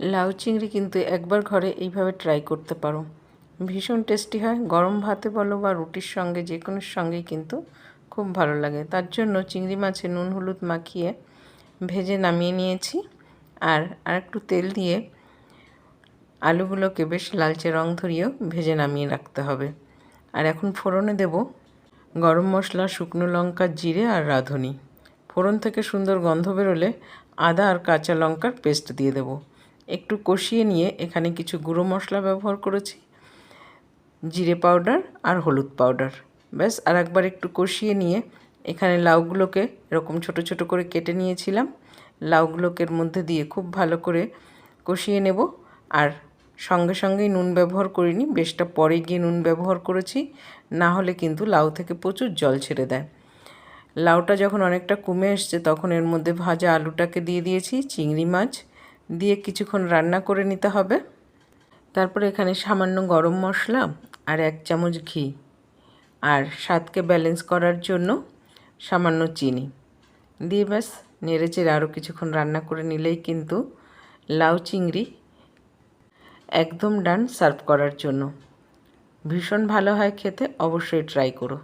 লাউ চিংড়ি কিন্তু একবার ঘরে এইভাবে ট্রাই করতে পারো, ভীষণ টেস্টি হয়। গরম ভাতে বলো বা রুটির সঙ্গে যে কোনোর সঙ্গেই কিন্তু খুব ভালো লাগে। তার জন্য চিংড়ি মাছে নুন হলুদ মাখিয়ে ভেজে নামিয়ে নিয়েছি। আর একটু তেল দিয়ে আলুগুলোকে বেশ লালচে রং ধরিয়েও ভেজে নামিয়ে রাখতে হবে। আর এখন ফোড়নে দেব গরম মশলা, শুকনো লঙ্কা, জিরে আর রাঁধুনি। ফোড়ন থেকে সুন্দর গন্ধ বেরোলে আদা আর কাঁচা লঙ্কার পেস্ট দিয়ে দেব। একটু কষিয়ে নিয়ে এখানে কিছু গুঁড়ো মশলা ব্যবহার করেছি, জিরে পাউডার আর হলুদ পাউডার। ব্যাস আর একবার একটু কষিয়ে নিয়ে এখানে লাউগুলোকে এরকম ছোট ছোট করে কেটে নিয়েছিলাম, লাউগুলোকে এর মধ্যে দিয়ে খুব ভালো করে কষিয়ে নেব। আর সঙ্গে সঙ্গেই নুন ব্যবহার করিনি, বেশটা পরে গিয়ে নুন ব্যবহার করেছি, না হলে কিন্তু লাউ থেকে প্রচুর জল ছেড়ে দেয়। লাউটা যখন অনেকটা কমে এসছে তখন এর মধ্যে ভাজা আলুটাকে দিয়ে দিয়েছি, চিংড়ি মাছ দিয়ে কিছুক্ষণ রান্না করে নিতে হবে। তারপরে এখানে সামান্য গরম মশলা আর 1 চামচ ঘি আর স্বাদকে ব্যালেন্স করার জন্য সামান্য চিনি দিয়ে ব্যাস নেড়েচেড়ে আরও কিছুক্ষণ রান্না করে নিলেই কিন্তু লাউ চিংড়ি একদম ডান সার্ভ করার জন্য। ভীষণ ভালো হয় খেতে, অবশ্যই ট্রাই করো।